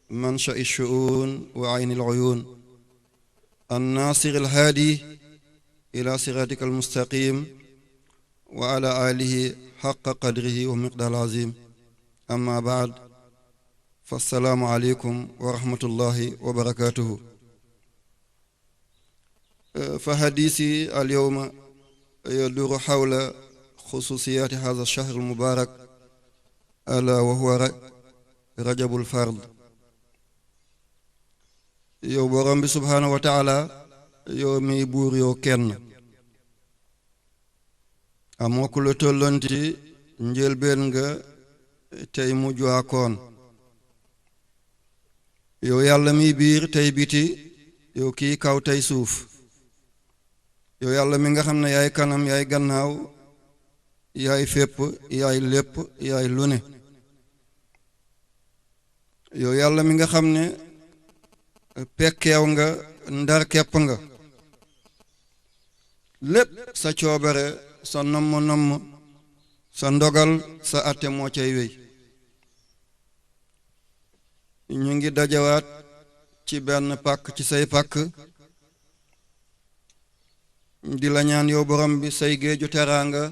منشأ الشؤون وعين العيون الناصر الهادي إلى صراطك المستقيم وعلى آله حق قدره ومقدار العظيم أما بعد فالسلام عليكم ورحمة الله وبركاته. فحديثي اليوم يدور حول خصوصيات هذا الشهر المبارك ألا وهو رجب الفرد. yow borom bi subhaanahu wa taala yow mi buur yow kenn amoo ku la tollanti njëlbeen nga tey mujj akoon yow yàlla mi biir tey biti yow kii kaw tey suuf yow yàlla mi nga xam ne yaay kanam yaay gannaaw yaay fépp yaay lépp yaay lu ne yow yàlla mi nga xam ne pekkeew nga ndar kepp nga lépp sa coobare sa nomm sa ndogal sa atte moo cay wéy ñu ngi dajawaat ci benn pàkk ci say pàkk di la ñaan yow borom bi say géeju teraanga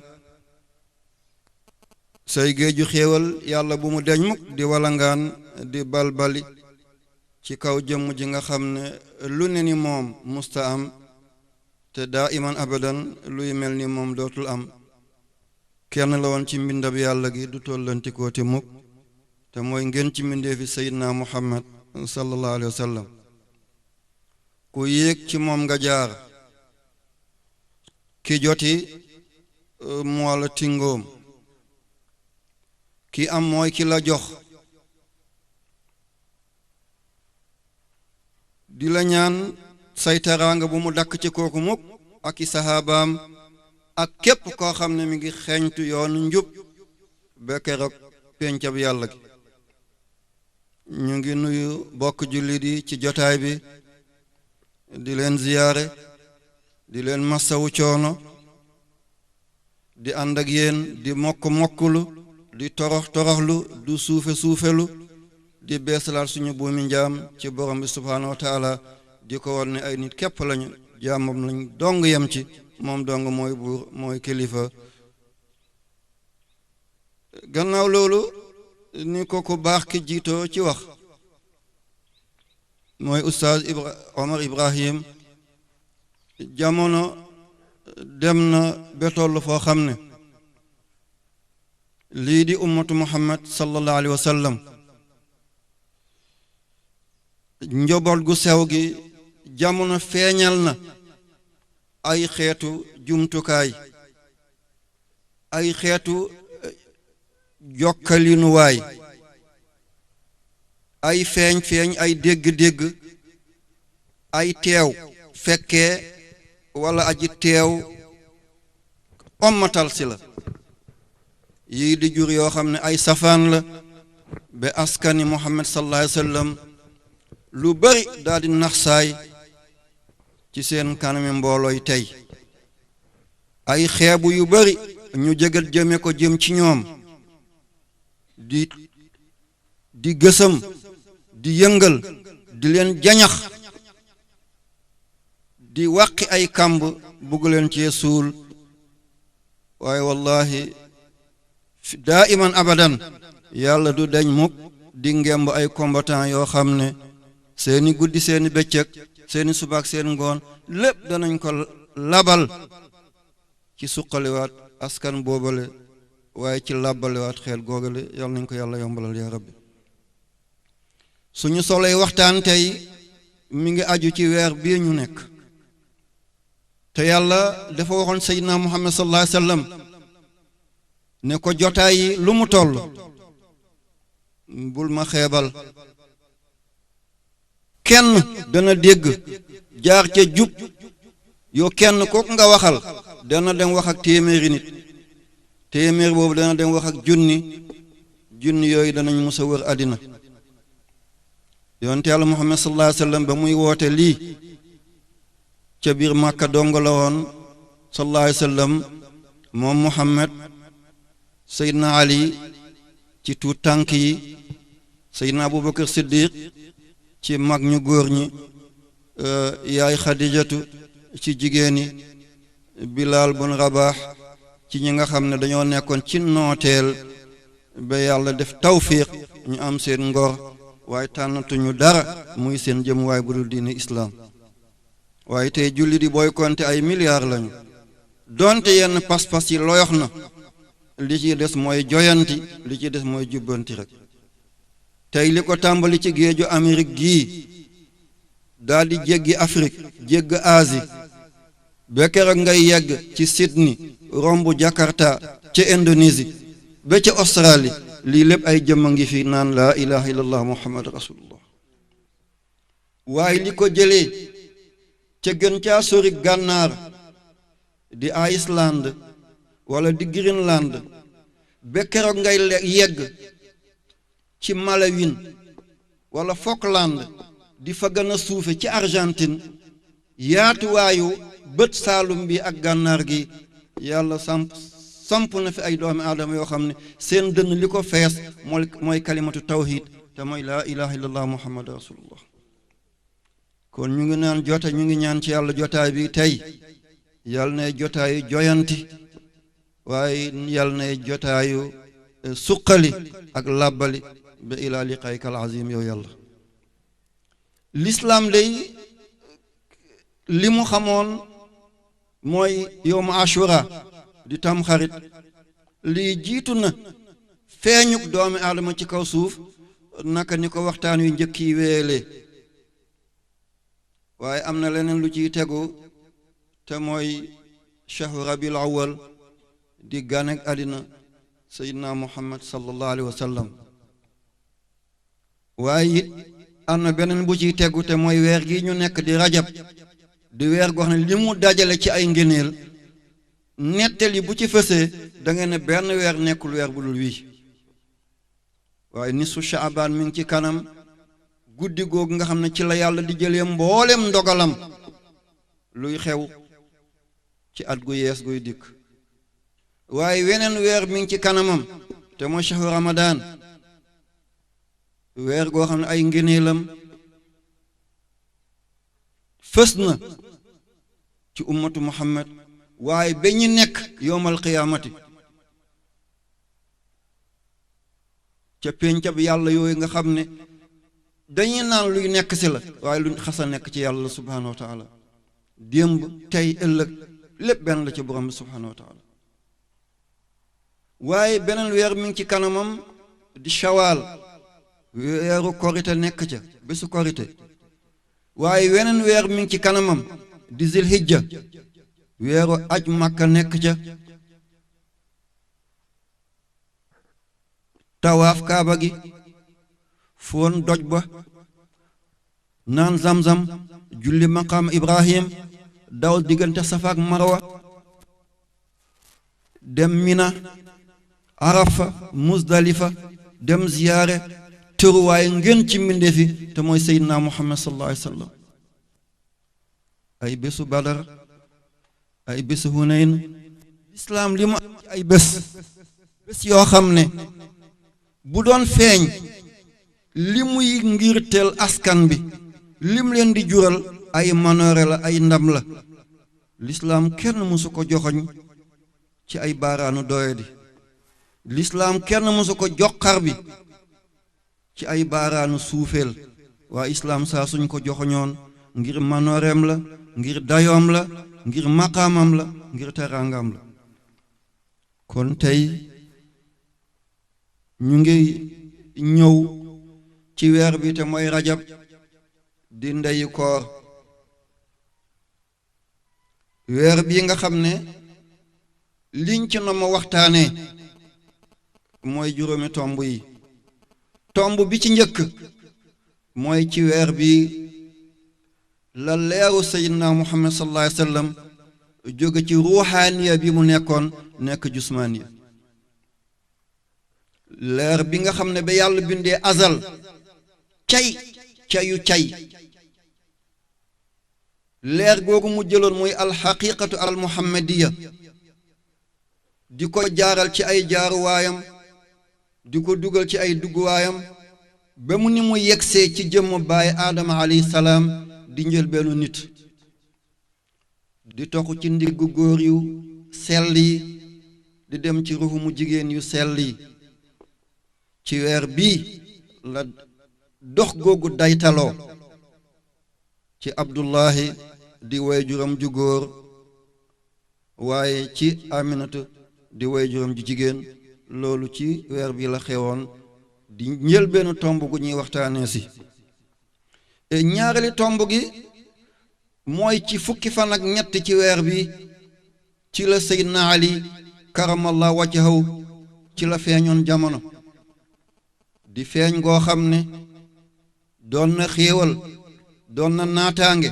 say géeju xéewal yàlla bu mu deñ mukk di walangaan di balbali ci kaw jëmm ji nga xam ne lu ne ni moom musta am te daa iman abadan luy mel ni moom dootul am kenn la woon ci mbindab yàlla gi du tollantikoo te mukk te mooy ngeen ci mbindeefi sayidna muhammad sallallahu alayhi wa sallam ku yéeg ci moom nga jaar ki joti moo la tingoom ki am mooy ki la jox di la ñaan say teraanga bu mu dakk ci kooku mukk ak i sahabaam ak képp koo xam ne mi ngi xeeñtu yoonu njub ba keroog pencab yàlla gi ñu ngi nuyu bokk jullit yi ci jotaay bi di leen ziyaare di leen massawu coono di ànd ak yéen di mokkulu di toroxlu du suufelu di beesalaat suñu buumi njaam ci borom bi subhaanahu wa taala di ko war ne ay nit képp lañu jaamam lañ dong yem ci moom dong mooy buur mooy kilifa gannaaw loolu ni ko ku baax ki jiitoo ci wax mooy ustaaz Omar Ibrahim jamono dem na ba toll foo xam ne lii di ummatu Muhammad sallallahu alayhi wa sallam njaboot gu sew gi jamono feeñal na ay xeetu jumtukaay ay xeetu jokkalinuwaay ay feeñ ay dégg ay teew fekkee wala aji teew ommatal si la yii di jur yoo xam ne ay safaan la ba askani Muhammad sallallahu alayhi wa sallam lu bari daal di naxsaay ci seen kanami mboolooy tey ay xeebu yu bari ñu jégal jëme ko jëm ci ñoom di gësam di yëngal di leen jañax di wàqi ay kàmb bugg leen ci suul waaye wallahi daa iman abadan yàlla du dañ mukk di ngemb ay combattant yoo xam ne seeni guddi seeni bëccëg seeni subaak seen ngoon lépp danañ ko labal ci suqaliwaat askan boobale waaye ci labalewaat xeel googale yal nañ ko yàlla yombalal yaa rabbi suñu soley waxtaan tey mi ngi aju ci weer bii ñu nekk te yàlla dafa waxoon seydina muhammad sallallahu alayhi wa sallam ne ko jotaay yi lu mu toll bul ma xeebal kenn dana dégg jaar ca jub yow kenn kooku nga waxal dana dem wax ak téeméeri nit téeméer boobu dana dem wax ak junni yooyu danañ musa wër àddina yonent yàlla muhammad sallallahu alayhi wa sallam ba muy woote lii ca biir màkka dongo la woon sallallahu alayhi wa sallam moom muhammad seydna ali ci tuut tànk yi Seydina Abubakar Siddiq ci mag ñu góor ñi, yaay Xadijatu ci jigéen ñi, Bilal bun Rabah ci ñi nga xam ne dañoo nekkoon ci nooteel ba yàlla def tawfiq ñu am seen ngor waaye tànnatuñu dara muy seen jëmuwaay bu dul diine islaam. waaye tey julli di booy konte ay milliards lañu, donte yenn pas-pas yi loyox na, li ci des mooy joyanti, li ci des mooy jubbanti rek. tey li ko tàmbali ci géeju Amérique gii daal di jéggi Afrique, jégg Asie, ba keroog ngay yegg ci Sydney, romb Jakarta ca Indonésie ba ca Australie, lii lépp ay jëmm a ngi fi naan laa ilaha illallah muhammad rasulullah. waaye li ko jëlee ca gën caa sori gànnaar di Iceland wala di Greenland ba keroog ngay yegg ci Malawi wala Falkland di fa gën a suufe ci Argentine, yaatuwaayu bët saalum bi ak gànnaar gi yàlla samp na fi ay doomi aadama yoo xam ne seen dënn li ko fees mooy kalimatu tawhid te mooy laa ilaha illallah muhammad rasulullah. kon ñu ngi naan ñu ngi ñaan ci yàlla jotaay bi tey yàlla nay jotaayu joyanti, waaye yàlla nay jotaayu suqali ak làbbali ba ilaa liqaayka al azim yow yàlla. l'islam day li mu xamoon mooy yowmu ashura di tam xarit, lii jiitu na feeñuk doomi aadama ci kaw suuf naka ni ko waxtaan yu njëkk yi weelee. waaye am na leneen lu ciy tegu te mooy shahru rabiul awwal di ganek àddina sayyidina muhammad sallallahu alayhi wa sallam. waaye it am na beneen bu ciy tegu te mooy weer gi ñu nekk di rajab, di weer goo xam ne li mu dajale ci ay ngëneel nettali bu ci fësee da ngeen ne benn weer nekkul weer bu dul wii. waaye nisfu Shaaban mi ngi ci kanam, guddi googu nga xam ne ci la yàlla di jëlee mboolem ndogalam luy xew ci at gu yees guy dikk. waaye weneen weer mi ngi ci kanamam te mooy shahru Ramadan, weer goo xam ne ay ngëneelam fës na ci ummatu Muhammad, waaye ba ñu nekk yowmal qiyaamati ca péncab yàlla yooyu nga xam ne dañuy naan luy nekk si la waaye lu xasa nekk ci yàlla subhanahu wa taala, démb tey ëllëg lépp benn la ci borom bi subhanahu wa taala. waaye beneen weer mi ngi ci kanamam di shawal, weeru korite nekk ca bésu korite. waaye weneen weer mi ngi ci kanamam di zilhijja, weeru aj makka nekk ca. tawaaf kaaba gi, foon doj ba, naan zamzam, julli maqaam Ibrahim, daw diggante safa ak marwa, dem mina, arafa, muzdalifa, dem ziyaare tëruwaay ngeen ci mbindeefi te mooy seydina muhammad sallallahu alayhi wa sallam. ay bésu badar, ay bésu hunayn, islaam li mu ay bés yoo xam ne bu doon feeñ li muy ngir teel askan bi, lim leen di jural ay manoore la, ay ndam la. lislaam kenn mësu ko joxoñ ci ay baaraanu doyadi, lislaam kenn mësu ko joxar bi ci ay baaraanu suufeel. waa islaam saa suñ ko joxoñoon ngir manooreem la, ngir dayoom la, ngir maqaamam la, ngir teraangam la. kon tey ñu ngi ñëw ci weer bi te mooy rajab di ndeyu koor, weer bii nga xam ne liñ ci na ma waxtaanee mooy juróomi tomb yi. tomb bi ci njëkk mooy ci weer bi la leeru sayyidina muhammad sallallahu alayhi wa sallam jóge ci ruuxaaniya bi mu nekkoon nekk jusmaaniya. leer bi nga xam ne ba yàlla bindee azal cayu cay leer googu mu jëloon mooy alxaqiqatu al muhammadiya di ko jaaral ci ay jaaruwaayam, di ko dugal ci ay dugguwaayam, ba mu ni mu yegsee ci jëmm baay aadama alayhi salaam di njël benn nit di toxu ci ndiggu góor yu sell yi di dem ci ruuxu mu jigéen yu sell yi ci weer bii la dox googu daytaloo ci Abdullahi di waajuram ju góor waaye ci Aminatu di waajuram ju jigéen loolu ci weer bi la xewoon di njël benn tomb gu ñuy waxtaanee si ñaareeli tomb gi mooy ci fukki fan ak ñett ci weer bi ci la Seydina Ali karamallahu wajhahu ci la feeñoon jamono di feeñ goo xam ne doon na xéewal doon na naataange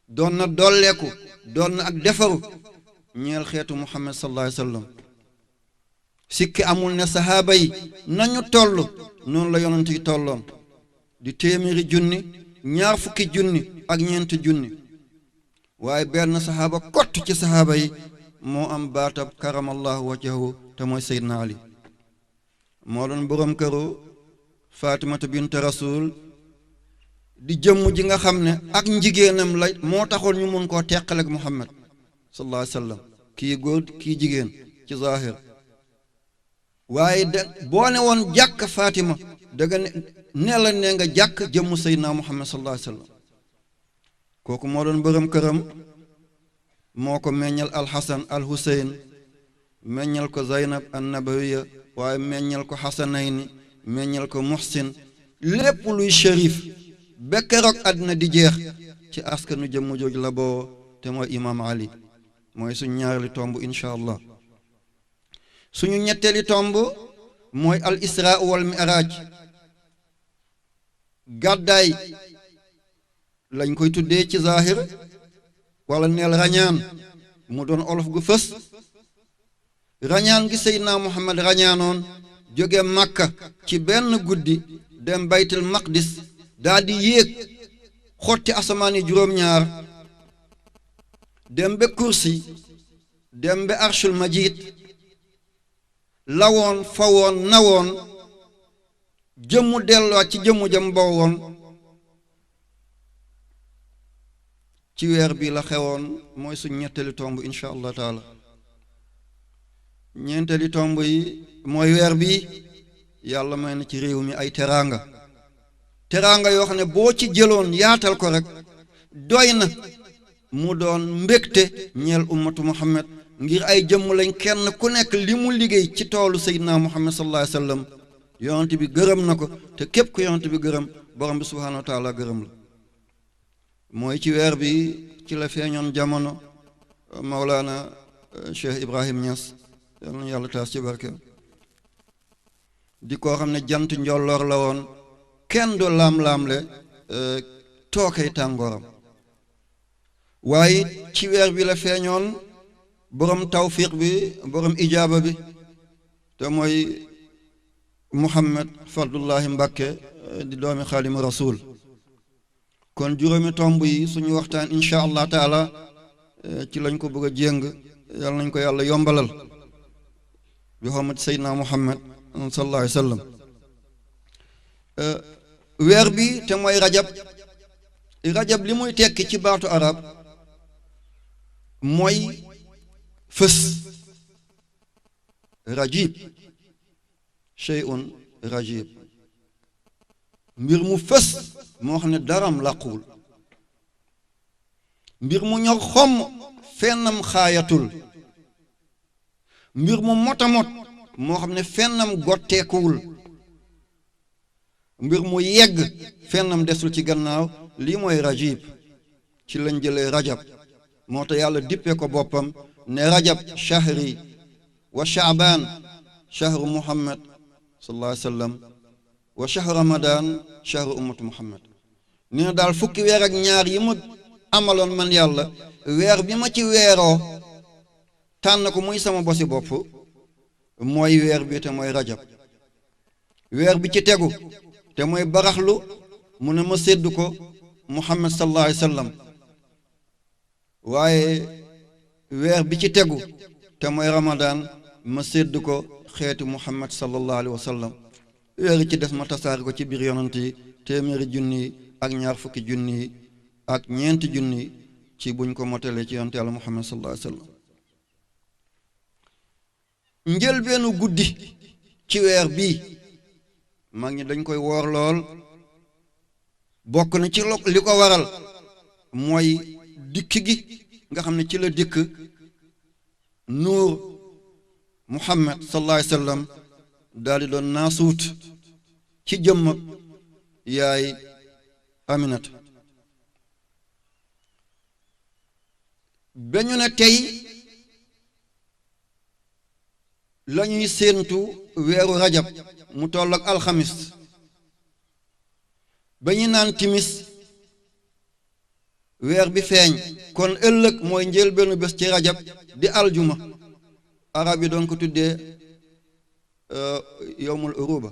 doon na dolleeku doon na ak defaru ñeel xeetu Muhammad sallallahu alayhi wa sallam sikki amul ne sahaaba yi nañu toll noonu la yonent yi tolloon di téeméeri junni ñaar fukki junni ak ñeenti junni waaye benn sahaaba kott ci sahaaba yi moo am baatab karamallahu wajhahu te mooy Seydina Ali moo doon boroom këru Fatimata bint Rasul di jëmm ji nga xam ne ak njigéenam la moo taxoon ñu mun koo teqaleeg Muhammad sallallahu alayhi wa sallam kii góor kii jigéen ci zahir waaye de boo ne woon jàkk Fatima danga ne la ne nga jàkk jëmmu Seydina Muhammad sallallahu alayhi wa sallam kooku moo doon boroom këram moo ko meññal alxasan alhuseyn meññal ko Zaynab annabawiya waaye meññal ko xasanayni meññal ko muhsin lépp luy shérif ba keroog àddina di jeex ci askanu jëmm jooju la boo te mooy imaam Ali mooy suñu ñaareeli tomb incha allah suñu ñetteeli tomb mooy al isra wal mi'raj gàddaay lañ koy tuddee ci zahir wala neel rañaan mu doon olof gu fës rañaan gi Seydina Muhammad rañaanoon jóge Makka ci benn guddi dem baytul maqdis daal di yéeg xotti asamaan yi juróom-ñaar dem ba kursi dem ba arshul majid lawoon fawoon nawoon jëmmu delluwaat ci jëmmu jëm bowoon ci weer bi la xewoon mooy suñ ñetteeli tomb incha allah taala ñeenteeli tomb yi mooy weer bi yàlla may na ci réew mi ay teraanga yoo xam ne boo ci jëloon yaatal ko rek doy na mu doon mbégte ñeel ummatu Muhammad ngir ay jëmm lañ kenn ku nekk li mu liggéey ci toolu Seydina Muhammad sallallahu alayhi wa sallam yonent bi gërëm na ko te képp ku yonent bi gërëm borom bi subhaanahu wa taala gërëm la mooy ci weer bi ci la feeñoon jamono Mawlana Cheikh Ibrahim Niass yal na yàlla taas ci barke di koo xam ne jant njolloor la woon kenn du laam-laamle tookay tàngooram waaye ci weer bi la feeñoon borom tawfiq bi borom ijaaba bi te mooy Muhammad Fadlullahi Mbàkke di doomi Xaadimu Rasul kon juróomi tomb yi suñu waxtaan incha allah taala ci lañ ko bëgg a jéng yàlla nañ ko yàlla yombalal bi xormat Seydina Muhammad sallallahu alayhi wa sallam weer bi te mooy rajab li muy tekki ci baatu arab mooy fës rajib shay'un rajib mbir mu fës moo xam ne daram làquwul mbir mu ñor xomm fennam xaayatul mbir mu motamot moo xam ne fennam gotteekuwul mbir mu yegg fennam desul ci gannaaw lii mooy rajib ci lañ jëlee rajab moo tax yàlla dippee ko boppam ne rajab shahri wa shaaban shahru muhammad sallallahu alayhi wa sallam wa shahru ramadan shahru ummatu muhammad nee na daal fukki weer ak ñaar yi mu amaloon man yàlla weer bi ma ci weeroo tànn ko muy sama bosi bopp mooy weer bi te mooy rajab weer bi ci tegu te mooy baraxlu mu ne ma sédd ko muhammad sallallahu alayhi wa sallam waaye weer bi ci tegu te mooy ramadan ma sédd ko xeetu muhammad sallallahu alayhi wa sallam weer ci des ma tasaar ko ci biir yonent yi téeméeri junni ak ñaar fukki junni ak ñeenti junni ci buñ ko motalee ci yonent Yàlla Muhammad sallallahu alayhi wasallam njëlbeenu guddi ci weer bii mag ñi dañ koy woor lool bokk na ci li ko waral mooy dikk gi nga xam ne ci la dikk nuur Muhammad sallallahu alayhi wasallam daal di doon naasuut ci jëmm yaay Aminata ba ñu ne tey la ñuy séentu weeru rajab mu toll ak alxamis ba ñu naan timis weer bi feeñ kon ëllëg mooy njëlbeenu bés ci rajab di aljuma arab yi doon ko tuddee yowmul uruba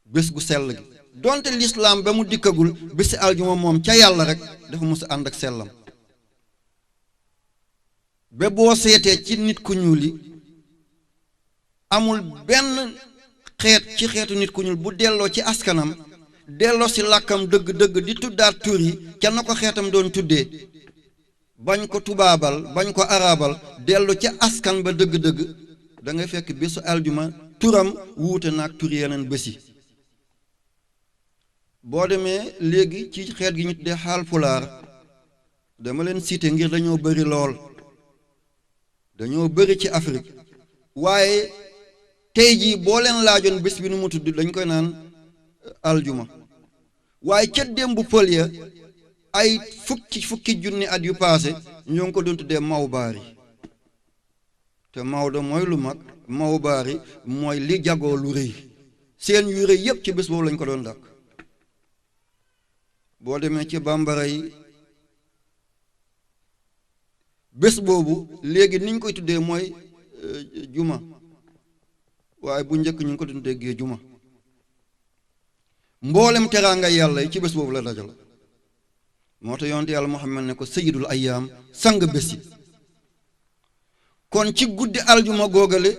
bés gu sell gi donte lislaam ba mu dikkagul bési aljuma moom ca yàlla rek dafa mos a ànd ak sellam ba boo seetee ci nit ku ñuul yi amul benn xeet ci xeetu nit ku ñuul bu delloo ci askanam delloo si làkkam dëgg-dëgg di tuddaat tur yi ca na ko xeetam doon tuddee bañ ko tubaabal bañ ko arabal dellu ca askan ba dëgg-dëgg da ngay fekk bésu aljuma turam wuute naag tur yeneen bés yi boo demee léegi ci xeet gi ñu tuddee xaal pulaar dama leen cité ngir dañoo bëri lool dañoo bëri ci Afrique waaye tey jii boo leen laajoon bés bi nu mu tudd dañ koy naan aljuma waaye ca démb pël ya ay fukki junni at yu paase ñoo ngi ko doon tuddee mawbaari te Maodo mooy lu mag mawbaari mooy li jagoo lu rëy seen yu rëy yépp ci bés boobu lañ ko doon dàkk boo demee ci bambara yi bés boobu léegi niñ koy tuddee mooy juma waaye bu njëkk ñu ngi ko doon déggee juma mboolem teraanga yàlla yi ci bés boobu la dajal moo tax yonent yàlla Muhammad ne ko sayyidul ayyaam sang bés yi kon ci guddi aljuma googale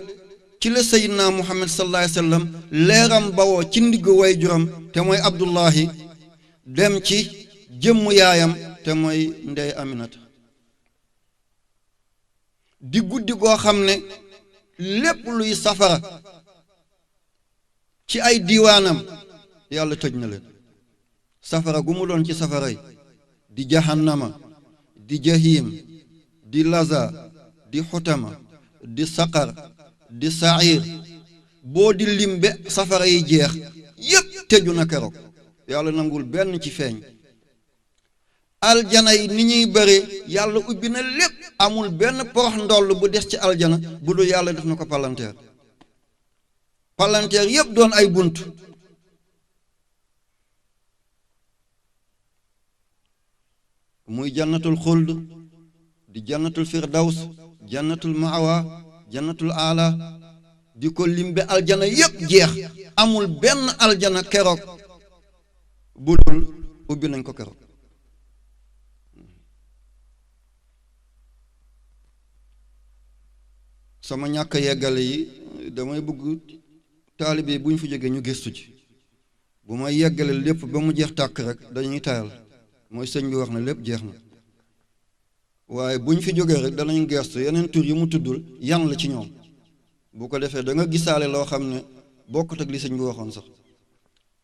ci la sayyidna Muhammad sallallahu alayhi wasallam leeram bawoo ci ndigg way juram te mooy Abdullahi dem ci jëmmu yaayam te mooy ndey Aminata di guddi goo xam ne lépp luy safara ci ay diiwaanam yàlla tëj na leen safara gu mu doon ci safara yi di jahannama di jahim di laza di xutama di saqar di sair boo di limbe safara yi jeex yépp tëju na keroog yàlla nangul benn ci feeñ aljana yi ni ñuy bëre yàlla ubbi na lépp amul benn porox ndoll bu des ci aljana bu dul yàlla def na ko palanteer yépp doon ay bunt muy jannatul xuld di jannatul firdaws jannatul maawa jannatul ala di ko limbe aljana yépp jeex amul benn aljana keroog bu dul ubbi nañ ko keroog sama ñàkk yeggale yi damay bëgg taalibe yi bu ñu fi jógee ñu gëstu ci bu may yeggale lépp ba mu jeex tàkk rek dañuy tayal mooy sëñ bi wax na lépp jeex na waaye bu ñu fi jógee rek danañ gëstu yeneen tur yi mu tuddul yan la ci ñoom bu ko defee da nga gisaale loo xam ne bokkut ak li sëñ bi waxoon sax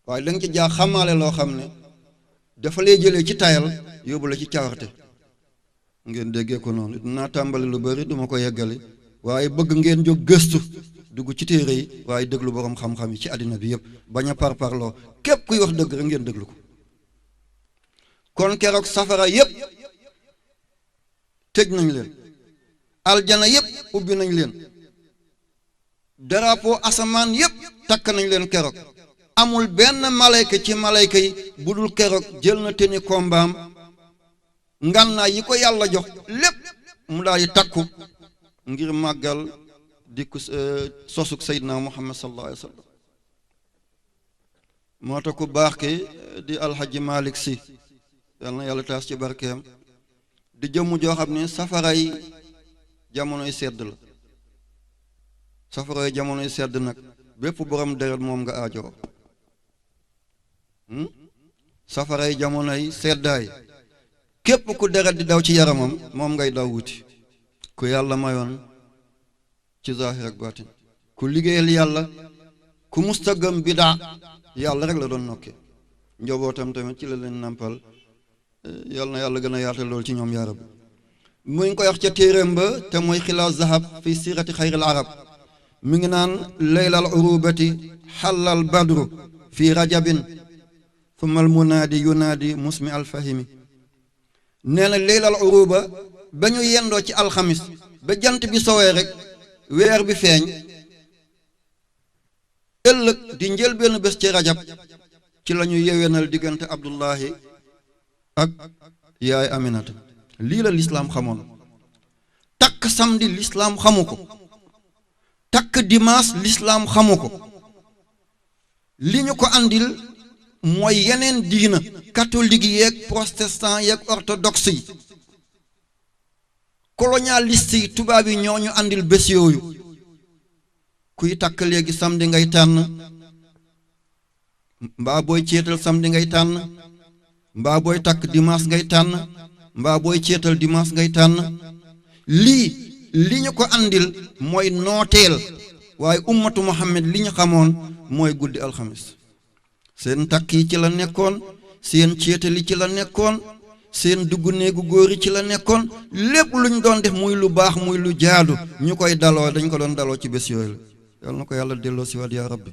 waaye da nga ci jaax xamaale loo xam ne dafa lay jëlee ci tayal yóbbu la ci cawarte ngeen déggee ko noonu dinaa tàmbali lu bari duma ko yeggale waaye bëgg ngeen jóg gëstu dugg ci téere yi waaye déglu borom xam-xam yi ci àddina bi yëpp bañ a parparloo képp kuy wax dëgg rek ngeen déglu ko kon keroog safara yëpp tëj nañ leen aljana yëpp ubbi nañ leen drapeau asamaan yëpp takk nañ leen keroog amul benn malayka ci malayka yi bu dul keroog jël na teni kombaam ngànnaay yi ko yàlla jox lépp mu daal di takku ngir màggal dikku sosuk Seydina Muhammad sallallahu alayhi wa sallam moo tax ku baax ki di alxaji Malik Si yal na yàlla taas ci barkeem di jëmm joo xam ne safaray jamonoy sedd la safaray jamonoy sedd nag bépp borom deret moom nga aajoo safaray jamonoy seddaay képp ku deret di daw ci yaramam moom ngay daw wuti ku yàlla mayoon ci zaahir ak baatin ku liggéeyal yàlla ku mustagam bidaa yàlla rek la doon nokke njobootam tamit ci la leen nampal yàlla na yàlla gën a yaatal lool ci ñoom yaa rabbi mu ngi koy wax ca téeréem ba te mooy xilaas zahab fi sirati xayril arab mi ngi naan leylal urubati xallal badru fi rajabin thumma al munaadi yunaadi musmi alfahimi nee na leylal uruba ba ñu yendoo ci alxamis ba jant bi sowee rek weer bi feeñ ëllëg di njëlbéenu bés ci rajab ci la ñu yewenal diggante abdullahi ak yaay aminata lii la lislaam xamoon takk samedi lislaam xamu ko takk dimanche lislaam xamu ko li ñu ko andil mooy yeneen diina catholique yeeg protestant yeeg orthodoxe yi colonialiste yi tubaab yi ñoo ñu andil bés yooyu kuy takk léegi samedi ngay tànn mbaa booy ceetal samedi ngay tànn mbaa booy takk dimanche ngay tànn mbaa booy ceetal dimanche ngay tànn li ñu ko andil mooy nooteel waaye ummatu Muhammad li ñu xamoon mooy guddi alxamis seen takk yi ci la nekkoon seen ceetali ci la nekkoon seen dugg néegu góor yi ci la nekkoon lépp lu ñu doon def muy lu baax muy lu jaadu ñu koy daloo dañ ko doon daloo ci bés yooyu la yàlla na ko yàlla delloo si waat yaa rabbi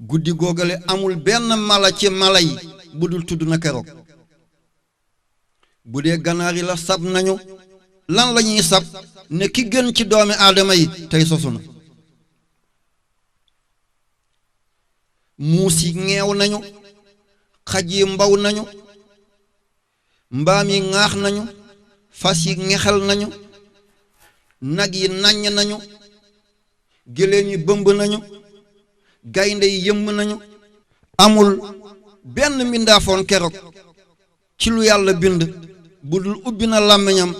guddi googale amul benn mala ci mala yi bu dul tudd na keroog bu dee ganaar yi la sab nañu lan la ñuy sab ne ki gën ci doomi aadama yi tey sosu na muus yi ŋeew nañu xaj yi mbaw nañu mbaam yi ŋaax nañu fas yi ŋexal nañu nag yi naññ nañu géléem yi bëmb nañu gaynde yi yëmm nañu amul benn mbindaafoon keroog ci lu yàlla bind bu dul ubbi na làmmiñam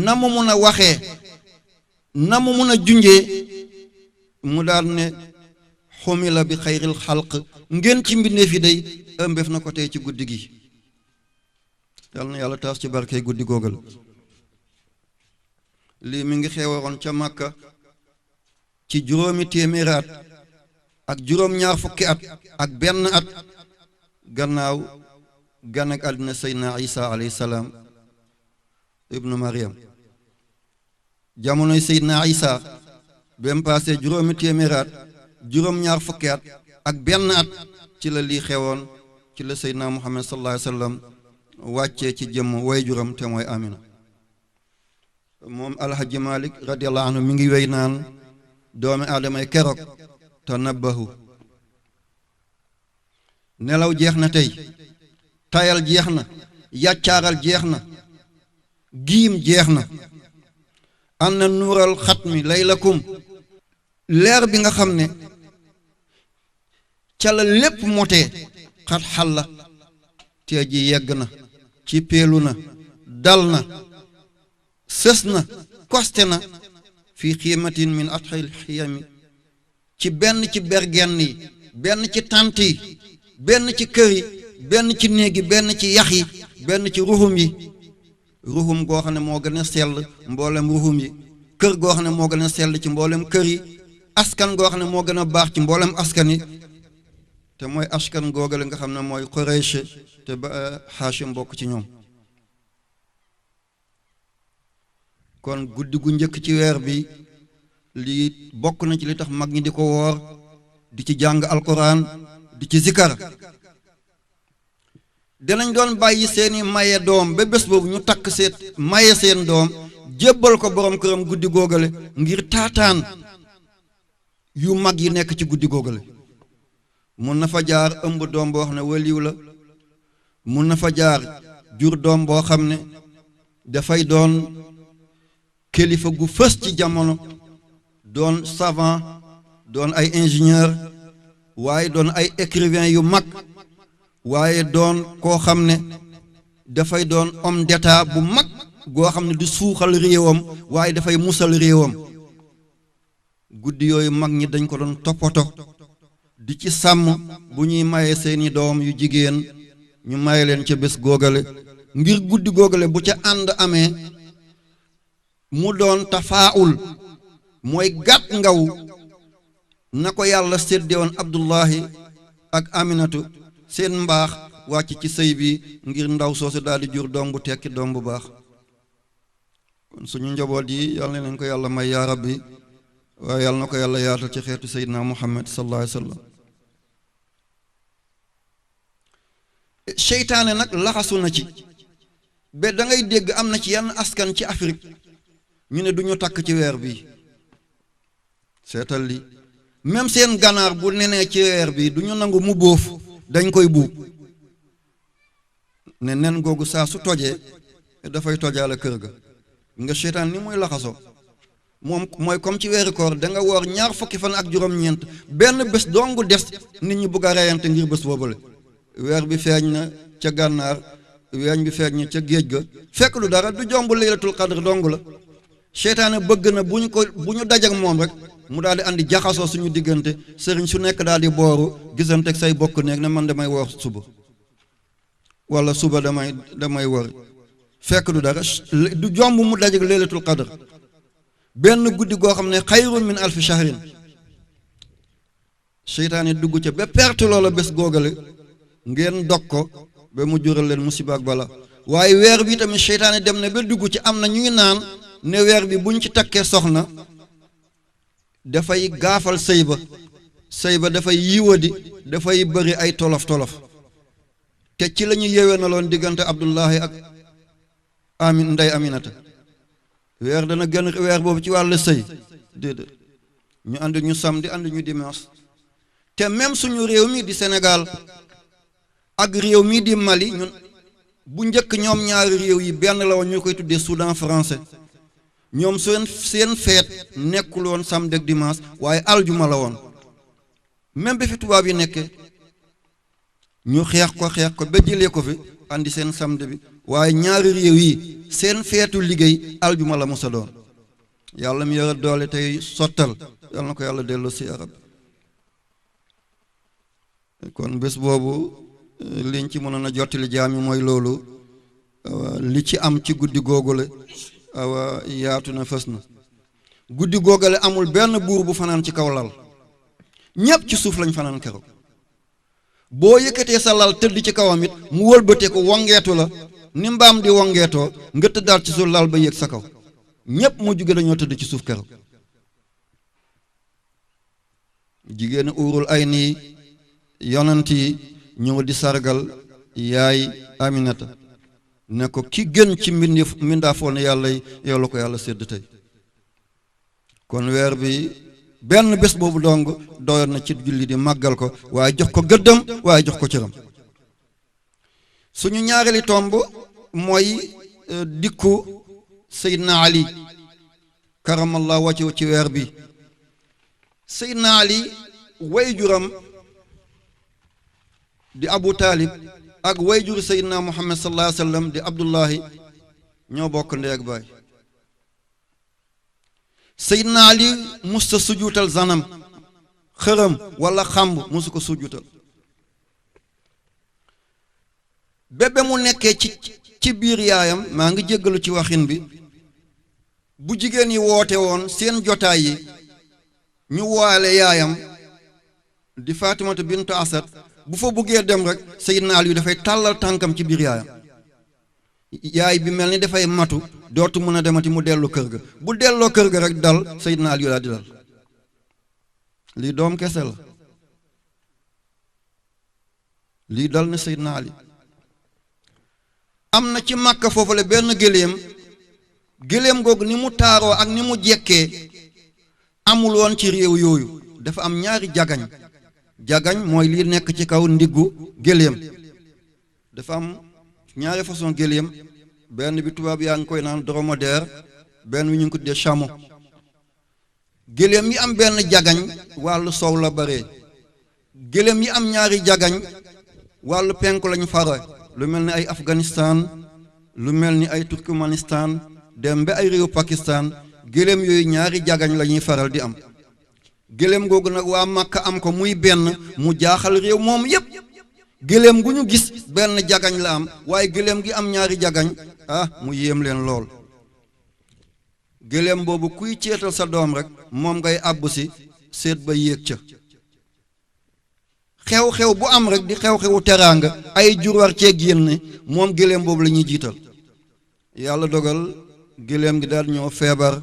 na mu mun a waxee na mu mun a junjee mu daal ne xumila bi xayril xalq ngeen ci mbindeef yi day ëmbeef na ko tey ci guddi gi yàlla na yàlla taas ci barkey guddi googal lii mi ngi xewaroon ca Makka ci juróomi téeméeri at ak juróom-ñaar fukki at ak benn at gannaaw gan ak àddina Seydina Isa alayhi salaam ibnu Maryam jamonoy Seydina Isa ba mu passé juróomi téeméeri at juróom-ñaar fukki at ak benn at ci la lii xewoon ci la Seydina Muhammad sallallahu alayhi wa sallam wàccee ci jëmm waajuram te mooy Amina moom Alhaji Malik radiyallahu anhu mi ngi wéy naan doomi aadamay keroog tanabbahu nelaw jeex na tey tayal jeex na yàccaaral jeex na giim jeex na an na nuural xatmi laylakum leer bi nga xam ne ca la lépp motee xat xalla tee ji yegg na ci peelu na dal na sës na koste na fii xiimatin min atxil xiyami ci benn ci bergenn yi benn ci tànt yi benn ci kër yi benn ci néeg yi benn ci yax yi benn ci ruxum yi ruxum goo xam ne moo gën a sell mboolem ruxum yi kër goo xam ne moo gën a sell ci mboolem kër yi askan goo xam ne moo gën a baax ci mboolem askan yi te mooy askan googale nga xam ne mooy Quraysh te ba Haashim bokk ci ñoom kon guddi gu njëkk ci weer bi lii bokk na ci li tax mag ñi di ko woor di ci jàng alquran di ci zikar dinañ doon bàyyi seeni maye doom ba bés boobu ñu takk seet maye seen doom jébbal ko borom këram guddi googale ngir taataan yu mag yi nekk ci guddi googale mun na fa jaar ëmb doom boo xam ne waliw la mun na fa jaar jur doom boo xam ne dafay doon kilifa gu fës ci jamono doon savant doon ay ingénieur waaye doon ay écrivain yu mag waaye doon koo xam ne dafay doon homme d'état bu mag goo xam ne du suuxal réewam waaye dafay musal réewam guddi yooyu mag ñi dañ ko doon toppato di ci sàmm bu ñuy maye seeni doom yu jigéen ñu maye leen ca bés góogale ngir guddi góogale bu ca ànd amee mu doon tafaawul mooy gàtt ngaw na ko yàlla sédde woon Abdullahi ak Aminatu seen mbaax wàcc ci sëy bi ngir ndaw soosu daal di jur doom bu tekki doom bu baax kon suñu njaboot yi yàlla na leen ko yàlla may yaa rabbi waaye yàlla na ko yàlla yaatal ci xeetu Seydina Muhammad sallallahu alayhi wa sallam seytaane nag laxasu na ci ba da ngay dégg am na ci yenn askan ci Afrique ñu ne du ñu takk ci weer bi seetal li même seen ganaar bu nenee ci weer bi du ñu nangu mu bóof dañ koy buub ne nen googu saa su tojee dafay tojaale kër ga nga seytaan ni muy laxasoo moom mooy comme ci weeru koor da nga woor 20 fan ak juróom-ñeent benn bés dongu des nit ñi bugg a reyante ngir bés boobule weer bi feeñ na ca gànnaar weeñ bi feeñ na ca géej ga fekk lu dara du jomb laylatul qadr dong la seytaane bëgg na bu ñu dajak moom rek mu daal di andi jaxasoo suñu diggante sëriñ su nekk daal di booru gisante ak say bokk nekk ne man damay woor suba wala suba damay woor fekk du dara du jomb mu dajak laylatul qadr benn guddi goo xam ne xayrun min alfi shahrin seytaane dugg ca ba perte loola bés googale ngeen dog ko ba mu jural leen musiba ak bala waaye weer bi tamit seytaane dem na ba dugg ci am na ñuy naan ne weer bi buñ ci takkee soxna dafay gaafal sëy ba dafay yiwadi dafay bëri ay tolof te ci la ñu yewee na loon diggante Abdullahi ak ndey Aminata weer dana gën weer boobu ci wàllu sëy déedéet ñu ànd ñu samedi ànd ñu dimanche te même suñu réew mi di Sénégal ak réew mi di Mali ñun bu njëkk ñoom ñaari réew yi benn la woon ñu koy tuddee Soudan français ñoom seen feet nekkul woon samedi ak dimanche waaye aljuma la woon même bi fi tubaab yi nekkee ñu xeex ko ba jëlee ko fi andi seen samedi bi waaye ñaari réew yi seen feetu liggéey aljuma la musa doon yàlla mi yore doole tey sottal yàlla na ko yàlla delloo si arab kon bés boobu liñ ci mënoon a jottali jaam yi mooy loolu li ci am ci guddi googule awa yaatu na fës na guddi googale amul benn buur bu fanaan ci kaw lal ñépp ci suuf lañ fanaan keroog boo yëkkatee sa lal tëdd ci kawam it mu wëlbatee ko wongeetu la ni mbaam di wongeetoo nga tëddaat ci suuf lal ba yéeg sa kaw ñépp mu jóge dañoo tëdd ci suuf keroog jigéen uurul ay nii yonent yi ñëw di sargal yaay Aminata ne ko ki gën ci mbindaafoon yàlla yi yow la ko yàlla sédd tey kon weer bi benn bés boobu dong doyoon na ci julli di màggal ko waaye jox ko gëddam waaye jox ko cëram suñu ñaareeli tomb mooy dikku Seydina Ali karamallahu wajhahu ci weer bi Seydina Ali wayjuram di Abu Talib ak wayjur Seydina Muhammad sallallahu alayhi wa sallam di Abdullahi ñoo bokk ndey ak baay Seydina Ali musta sujuutal zanam xërëm wala xamb musu ko sujuutal bébé mu nekkee ci biir yaayam maa ngi jéggalu ci waxin bi bu jigéen yi woote woon seen jotaay yi ñu waale yaayam di Fatimatu bintu Asad bu fa buggee dem rek Seydina Ali dafay tàllal tànkam ci biir yaayam yaay bi mel ni dafay matu dootu mën a demati mu dellu kër ga bu delloo kër ga rek dal Seydina Ali laa di dal lii doom kese la lii dal na Seydina Ali am na ci Makka foofule benn gëléem googu ni mu taaroo ak ni mu jekkee amul woon ci réew yooyu dafa am ñaari jagañ mooy lii nekk ci kaw ndiggu gëléem dafa am ñaari façon gëléem benn bi tubaab yaa ngi koy naan dromadaire benn wi ñu ngi ko tuddee chameau gëléem yi am benn jagañ wàllu soow la bare gëléem yi am ñaari jagañ wàllu penku lañu fare lu mel ni ay Afghanistan lu mel ni ay Turkmanistan dem ba ay réew Pakistan gëléem yooyu ñaari jagañ la ñuy faral di am gëléem googu nag waa Makka am ko muy benn mu jaaxal réew moom yépp gëléem gu ñu gis benn jagañ la am waaye gëléem gi am ñaari jagañ mu yéem leen lool gëléem boobu kuy ceetal sa doom rek moom ngay àbb si seet ba yéeg ca xew-xew bu am rek di xew-xewu teraanga ay jur war cee génne moom gëléem boobu la ñuy jiital yàlla dogal gëléem gi daal ñoo feebar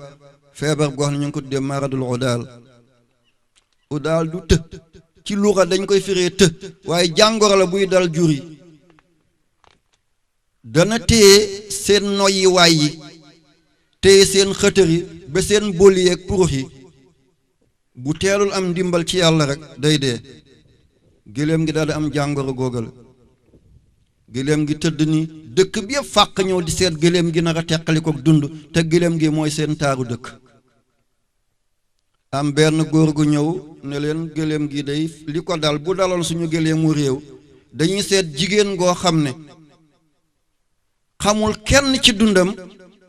boo xam ne ñu ngi ko tuddee maradul udaal du të ci luxa dañ koy firee të waaye jàngoro la buy dal jur yi dana téye seen noyyi waay yi téye seen xëtër yi ba seen boli yeeg purux yi bu teelul am ndimbal ci yàlla rek day dee gëléem gi daal di am jàngoro googal gëléem gi tëdd ni dëkk bi yëpp fàq ñëw di seet gëléem gi nar a teqali ko dund te gëléem gi mooy seen taaru dëkk am benn góor gu ñëw ne leen gëléem gi day li ko dal bu daloon suñu gëléemu réew dañuy seet jigéen ngoo xam ne xamul kenn ci dundam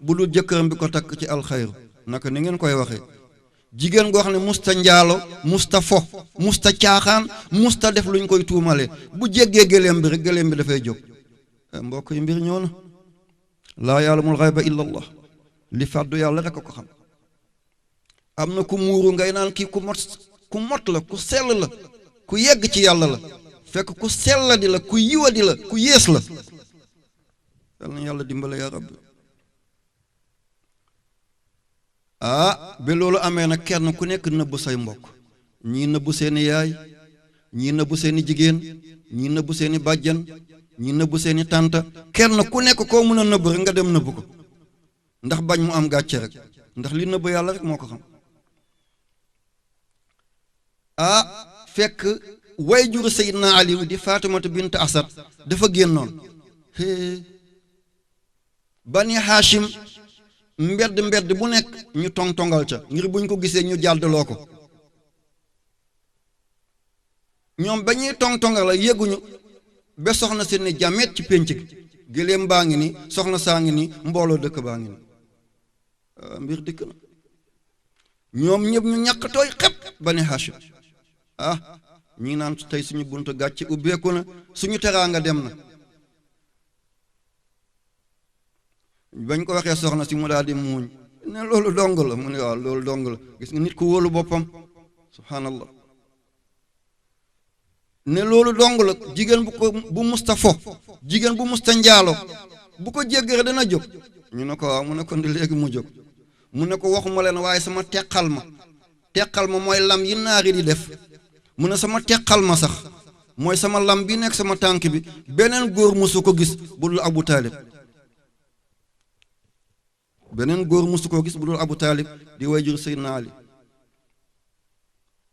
bu dul jëkkëram bi ko takk ci alxayru naka ni ngeen koy waxee jigéen goo xam ne musta njaalo musta fo musta caaxaan musta def luñ koy tuumale bu jéggee gëléem bi rek gëléem bi dafay jóg mbokk yi mbir ñëw na laa ya'lamul ghayba illa Allah li fàddu yàlla rek a ko xam am na ku muuru ngay naan kii ku mot la ku sell la ku yegg ci yàlla la fekk ku sell di la ku yiwa di la ku yées la yal na yàlla dimbale yaa rabbi ba loolu amee nag kenn ku nekk nëbb say mbokk ñii nëbb seeni yaay ñii nëbb seeni jigéen ñii nëbb seeni bàjjan ñii nëbb seeni tànta kenn ku nekk koo mën a nëbb rek nga dem nëbb ko ndax bañ mu am gàcce rek ndax li nëbb yàlla rek moo ko xam fekk way juru Seydina Ali di Fatimatu bint Asad dafa génnoon Bani Hashim mbedd bu nekk ñu tong-tongal ca ngir buñ ko gisee ñu jàddaloo ko ñoom ba ñuy tong-tongal la yëguñu ba soxna si ne jàmmeet ci pénc gi gëléem baa ngi ni soxna saa ngi ni mbooloo dëkk baa ngi ni mbir dikk na ñoom ñëpp ñu ñàkk tooy xepp Bani Hashim ñi naan tey suñu buntu gàcce ubbeeku na suñu teraanga dem na bañ ko waxee soxna si mu daal di muuñ ne loolu dong la mu ne waaw loolu dong la gis nga nit ku wóolu boppam subhanallah ne loolu dong la jigéen bu musta fo jigéen bu musta njaalo bu ko jéggee dana jóg ñu ne ko waaw mu ne ko ndi léegi mu jóg mu ne ko waxuma leen waaye sama teqal ma mooy lam yi naari di def mu ne sama teqal ma sax mooy sama lam bi nekk sama tànk bi beneen góor musu ko gis bu dul Abu Taalib beneen góor musu ko gis bu dul Abu Taalib di wayjur Seydina Ali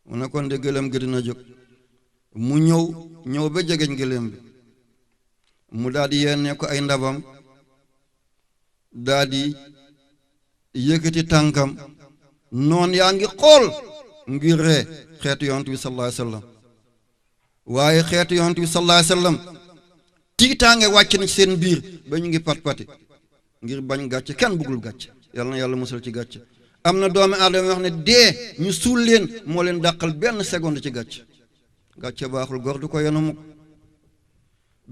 mu ne kon de gëléem gi dina jóg mu ñëw ba jegeñ gëléem bi mu daal di yennee ko ay ndabam daal di yëkkati tànkam noon yaa ngi xool ngir ree xeetu yonent bi sallallahu alayhi wa sallam waaye xeetu yonent bi sallallahu alayhi wa sallam tiitaange wàcc na ci seen biir ba ñu ngi pat-pati ngir bañ gàcce kenn bëggul gàcce yàlla na yàlla musal ci gàcce am na doomi aadama wax ne dee ñu suul leen moo leen dàqal benn seconde ci gàcce baaxul góor du ko yenu mukk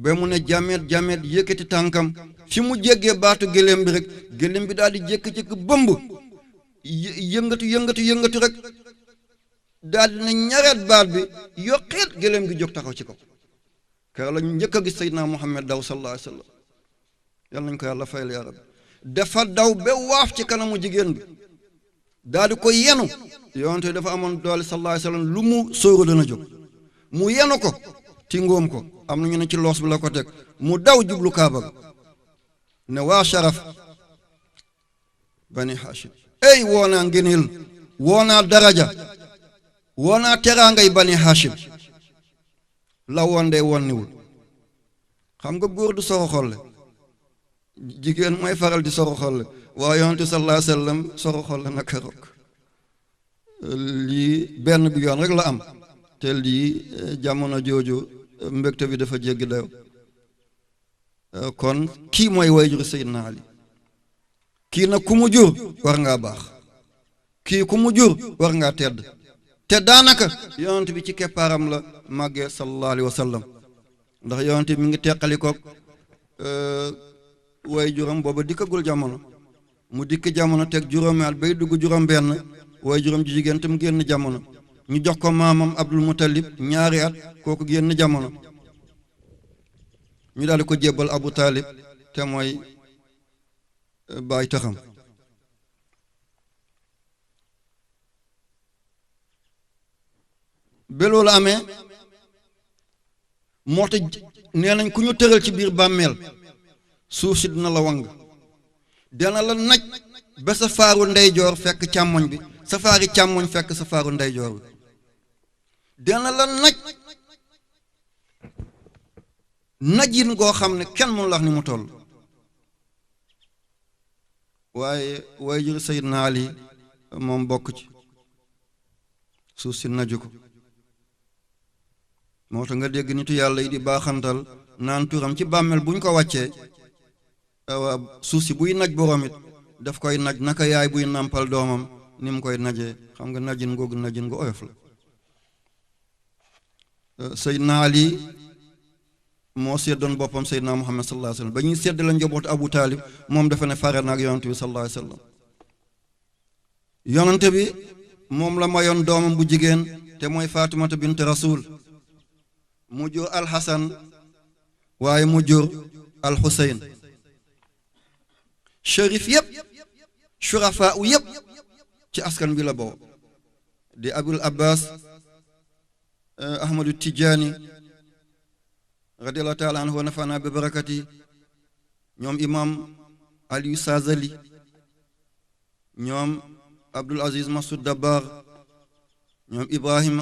ba mu ne jamet yëkkati tànkam fi mu jéggee baatu gëléem bi rek gëléem bi daal di jékki-jékki bëmb yëngatu rek daal di ne ñareet baat bi yokkeet gëléem gi jóg taxaw ci kaw kër la ñu njëkk a gis Seydina Muhammad daw sallallahu alayhi wa sallam yal nañ ko yàlla fayal yaa rabbi dafa daw ba waaf ci kanamu jigéen bi daal di ko yenu yonte dafa amoon doole sallallahu alayhi wa sallam lu mu sóoru dana jóg mu yenu ko ti ngóom ko am na ñu ne ci loos bi la ko teg mu daw jublu kaaba ga ne waa sharaf Bani Hashim ey woonaa ngëneel woonaa daraja woonaa teraangay Bani Hashim la woon de wonniwul xam nga góor du soro xolle jigéen mooy faral di soro xolle waaye yonent sallallahu alayhi wa sallam soro xolle naka rok lii benn bi yoon rek la am te lii jamono jooju mbégte bi dafa jéggi dayo kon kii mooy wayjur Seydina Ali kii nag ku mu jur war ngaa baax kii ku mu jur war ngaa tedd te daanaka yonent bi ci keppaaram la màggee sallallahu alayhi wa sallam ndax yonent bi mi ngi teqalikoog way juróom booba dikkagul jamono mu dikk jamono teg juróomi at bay dugg juróom benn way juróom ji jigéen tam génn jamono ñu jox ko maamam Abdul Muttalib ñaari at kooku génn jamono ñu daal di ko jébbal Abu Talib te mooy baay taxam ba loolu amee moo tax nee nañ ku ñu tëral ci biir bàmmeel suuf si dina la wang dana la naj ba sa faaru ndeyjoor fekk càmmoñ bi sa faari càmmoñ fekk sa faaru ndeyjoor bi dana la naj najin goo xam ne kenn mënu la wax ni mu toll waaye waajur Seydina Ali moom bokk ci suuf si naju ko moo tax nga dégg nitu yàlla yi di baaxantal naan turam ci bàmmeel buñ ko wàccee suuf si buy naj boroom it daf koy naj naka yaay buy nàmpal doomam ni mu koy najee xam nga najin googu najin gu oyof la Seydina Ali moo seddoon boppam Seydina Muhammad sallallahu alayhi wa sallam ba ñuy sedd la njabootu Abu Talib moom dafa ne fare naag yonante bi sallallahu alayhi wa sallam yonante bi moom la mayoon doomam bu jigéen te mooy Fatimata bint Rasul mu jur Alxasan waaye mu jur Alxuseyn shérif yëpp shurafa u yëpp ci askan bi la bokk di Abul Abbas Ahmadu Tijaani radiyallahu taala anhu wa nafana bi barakati ñoom imam Aliou Sazali ñoom Abdul Aziz Masud Dabbar ñoom Ibrahim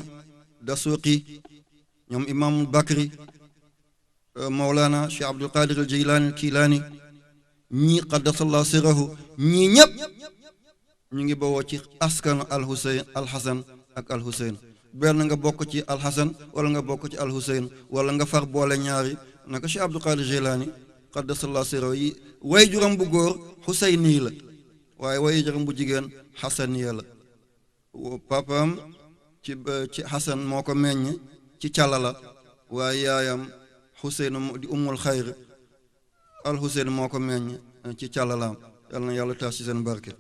Dasuqi ñoom imam Bakri Mawlana Cheikh Abdul Qadir al Jilani Kilani ñii qaddasallahu sirrahu ñii ñëpp ñu ngi bawoo ci askanu al-Husayn al-Hasan ak al-Husayn benn nga bokk ci al-Hasan wala nga bokk ci al-Husayn wala nga far boole ñaari naka Cheikh Abdul Qadir Jilani qaddasallahu sirrahu yi way juram bu góor Husayni la waaye way juram bu jigéen Hasaniya la papaam ci Hasan moo ko meññ ci càllala waaye yaayam Husayn di ummul xayr al Husayn moo ko meññ ci càllalaam yal na yàlla taas ci seen barke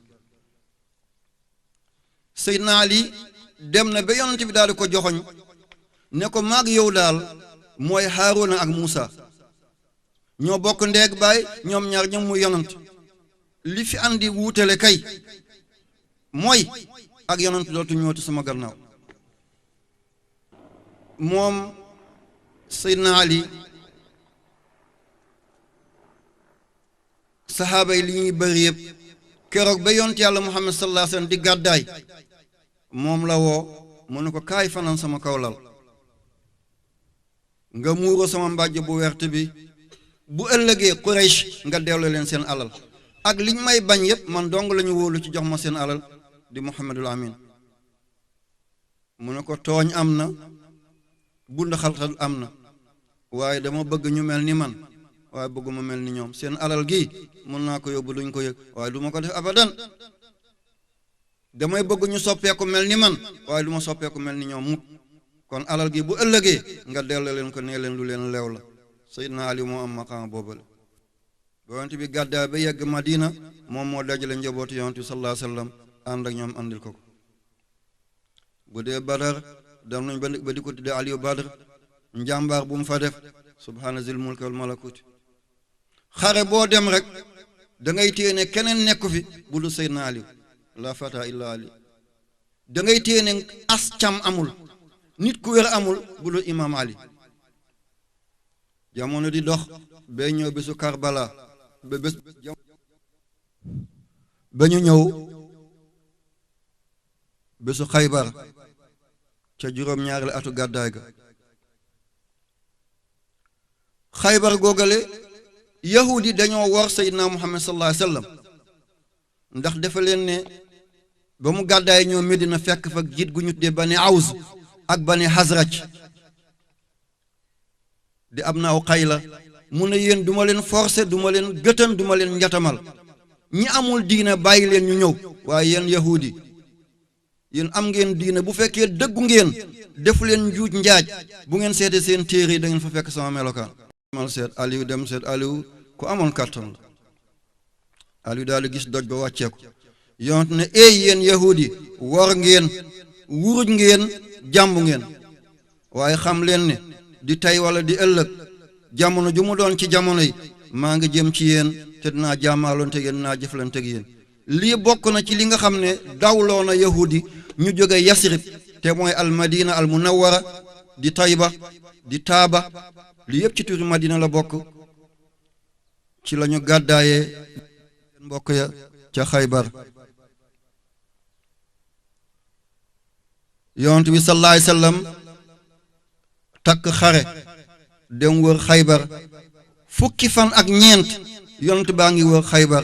Seydina Ali dem na ba yonent bi daal di ko joxoñ ne ko maag yow daal mooy Haaruna ak Muusa ñoo bokk ndeeg baay ñoom ñaar ñoom mu yonent li fi andi wuutale kay mooy ak yonent dootu ñëwati sama gannaaw moom Seydina Ali saxaaba yi li ñuy bëri yëpp keroog ba yonent yàlla Muhammad sallallahu alayhi wa sallam di gàddaay moom la woo mu ne ko kaay fanaan sama kawlal nga muuro sama mbàjj bu wert bi bu ëllëgee Quraysh nga delloo leen seen alal ak liñ may bañ yëpp man dong la ñu wóolu ci jox ma seen alal di Muhammadul Amin mu ne ko tooñ am na bund xalxal am na waaye dama bëgg ñu mel ni man waaye bëgguma mel ni ñoom seen alal gi mën naa ko yóbbu duñ ko yëg waaye du ma ko def abadan damay bëgg ñu soppeeku mel ni man waaye du ma soppeeku mel ni ñoom mukk kon alal gi bu ëllëgee nga delloo leen ko nee leen lu leen leew la Seydina Ali moo am maqaam boobale yonent bi gàddaay ba yegg Madina moom moo dajale njabootu yonent bi sallallahu alayhi wa sallam ànd ak ñoom andil ko bu dee Badar dem nañ ba di ko tuddee Aliyu Badr njàmbaar bu mu fa def subhaana zil mulki wal malakuti xare boo dem rek da ngay téye ne keneen nekku fi bu dul Seydina Ali la fata illa Ali da ngay téye ne as cam amul nit ku wér amul bu dul Imam Ali jamono di dox ba ñëw bésu Karbala ba ñu ñëw bésu Xaybar ca juróom-ñaareel atu gàddaay ga Xaybar googale yahudi dañoo war Seydina Muhammad sallallahu alayhi wa sallam ndax dafa leen ne ba mu gàddaay ñoo Medina fekk fa jiit gu ñu tuddee Bani Aws ak Bani Hazraj di ab naaw Xayla mu ne yéen duma leen forcer duma leen gëtan duma leen njatamal ñi amul diine bàyyi leen ñu ñëw waaye yéen yahudi yéen am ngeen diine bu fekkee dëggu ngeen defu leen njuuj njaaj bu ngeen seetee seen téere yi da ngeen fa fekk sama melokaan mal seet Aliou dem seet Aliou ku amoon kàttan la Aliou daal di gis doj ba wàcceeku yonent ne ey yéen yahudi war ngeen wuruj ngeen jàmbu ngeen waaye xam leen ne di tey wala di ëllëg jamono ju mu doon ci jamono yi maa ngi jëm ci yéen te dinaa jàmmaaloonte yéen dinaa jëflante ak yéen lii bokk na ci li nga xam ne dawloo na yahudi ñu jóge Yasrib te mooy al madina al munawwara di Tayba di Taaba lii yëpp ci turi madina la bokk ci la ñu gàddaayee mbokk ya ca Xaybar yonent bi sallallahu alayhi wasallam takk xare dem wër Xaybar fukki fan ak ñeent yonent baa ngi wër Xaybar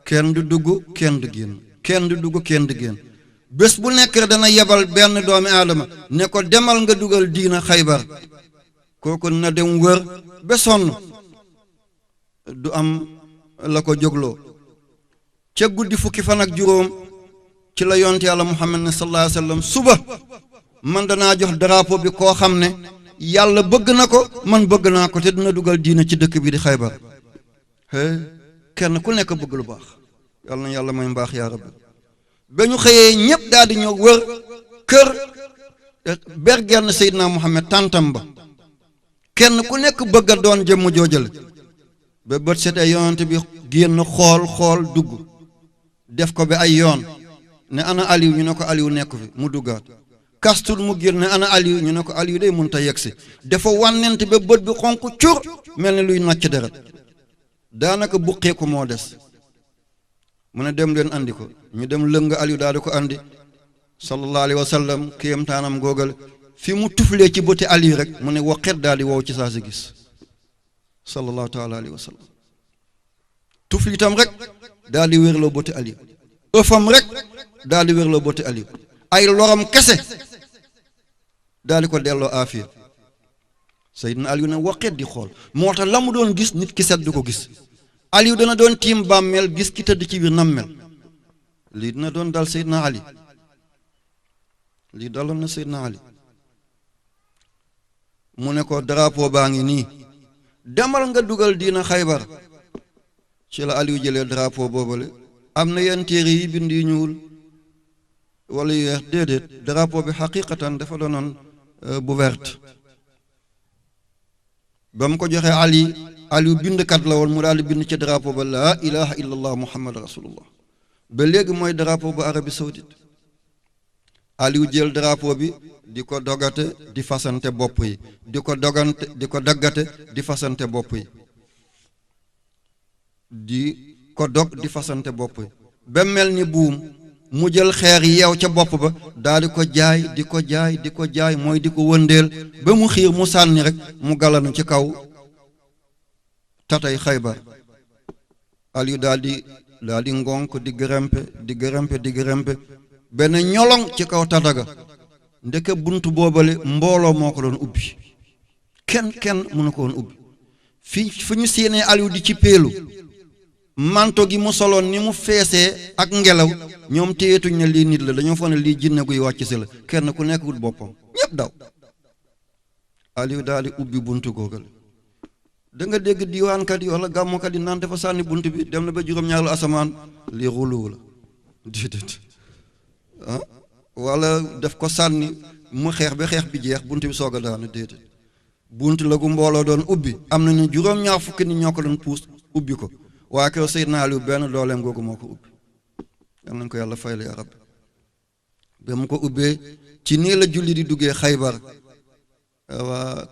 kenn du dugg kenn du génn kenn du dugg kenn du génn bés bu nekk dana yebal benn doomi aadama ne ko demal nga dugal diina Xaybar kooku na dem wër ba sonn du am la ko jógloo ca guddi fukki fan ak juróom ci la yonent yàlla Muhammad ne sallallahu alayhi wasallam suba man danaa jox drapeau bi koo xam ne yàlla bëgg na ko man bëgg naa ko te dina dugal diina ci dëkk bi di Xaybar kenn ku nekk bëgg lu baax yàlla na yàlla may mbaax yaa rabbi ba ñu xëyee ñëpp daal di ñëw wër kër bergenn Seydina Muhammad tàntam ba kenn ku nekk bëgg a doon jëmm joojale ba bët setee yonent bi génn xool dugg def ko ba ay yoon ne ana Aliou ñu ne ko Aliou nekk fi mu duggaat kastul mu génn ne ana Aliou ñu ne ko Aliou day mënut a yegsi dafa wànnent ba bët bi xonq cur mel ne luy nàcc deret daanaka buqeeku moo des mu ne dem leen andi ko ñu dem lëng Aliou daal di ko andi sallallahu alayhi wa sallam kéemtaanam googal fi mu tuflee ci bëti Aliou rek mu ne waqet daal di wow ci saa si gis sallallahu taala alayhi wa sallam tufli itam rek daal di wérloo bëti Aliou ëfam rek daal di wérloo bëti Aliou ay loram kese daal di ko delloo aafiya Seydina Aliou ne waqet di xool moo tax la mu doon gis nit ki set du ko gis Aliou dana doon tiim bàmmeel gis ki tëdd ci biir nammel lii dina doon dal Seydina Ali lii daloon na Seydina Ali mu ne ko drapeau baa ngi nii demal nga dugal diina Xaybar ci la Aliou jëlee drapeau boobale am na yenn téere yi bind yu ñuul wala yu weex déedéet drapeau bi xaqiqatan dafa doonoon bu verte ba mu ko joxee Aliou bindkat la woon mu daal di bind ci drapeau ba laa ilaha illallah muhammad rasulullah ba léegi mooy drapeau bu Arabie Saoudite Aliou jël drapeau bi di ko dogate di fasante bopp yi di ko daggate di fasante bopp yi di ko dog di fasante bopp yi ba mel ni buum mu jël xeer yeew ca bopp ba daal di ko jaay di ko jaay mooy di ko wëndeel ba mu xiir mu sànni rek mu galanu ci kaw tatay Xaybar Aliou daal di ngonk di gërëmpe benn ñolong ci kaw tataga ndeke buntu boobale mbooloo moo ko doon ubbi kenn mënu ko woon ubbi fi ñu séenee Aliou di ci peelu manto gi mu soloon ni mu feesee ak ngelaw ñoom téyetuñ ne lii nit la dañoo foog ne lii jinne guy wàcc si la kenn ku nekk wut boppam ñëpp daw Aliou daal di ubbi buntu googal da nga dégg diwaankat yi wala gàmmukat yi naan dafa sànni bunt bi dem na ba juróom-ñaareelu asamaan lii xuluwu la déedéet wala daf ko sànni mu xeex ba xeex bi jeex bunt bi soog a daanu déedéet bunt la gu mbooloo doon ubbi am na ñu juróom-ñaar fukki nit ñoo ko doon puus ubbi ko waa kër Seydina Aliou benn dooleem googu moo ko ubbi yal nañ ko yàlla fayal ya rabbi ba mu ko ubbee ci nii la julli di duggee Xaybar waa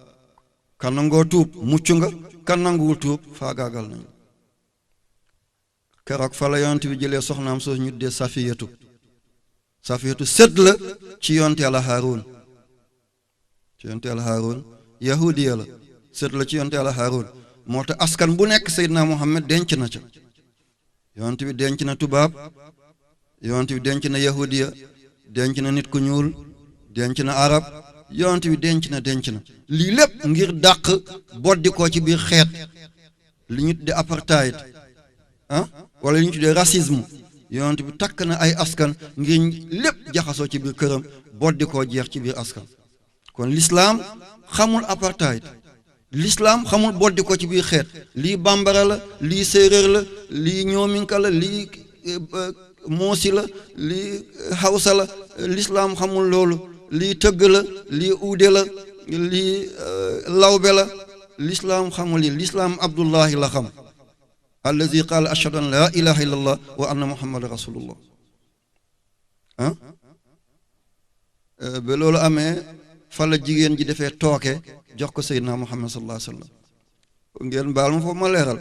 kan nangoo tuub mucc nga kan nanguwul tuub faagaagal nañ keroog fa la yonent bi jëlee soxnaam soo ñu dee Safiyatu sët la ci yonent Yàlla Haaruun yahudiya la sët la ci yonent Yàlla Haaruun moo tax askan bu nekk Seydina Muhammad denc na ca yonent bi denc na tubaab yonent bi denc na yahudiya denc na nit ku ñuul denc na arab yonent bi denc na lii lépp ngir dàq boddi ko ci biir xeet li ñu tuddee apartheid wala li ñu tuddee racisme yonent bi takk na ay askan ngir lépp jaxasoo ci biir këram boddi koo jeex ci biir askan kon l'islam xamul apartheid l'islam xamul boddi ko ci biir xeet lii bambara la lii séeréer la lii ñoominka la lii moosi la lii hawsa la l'islam xamul loolu lii tëgg la lii uude la lii lawbe la l'islam xamul li l'islam abdullahi la xam allazi qaala ashhadu an la ilaha illa allah wa anna muhammadan rasulullah ba loolu amee fa la jigéen ji defee tooke jox ko seydina muhammad sallallahu alayhi wa sallam ngeen baal ma foofu ma leeral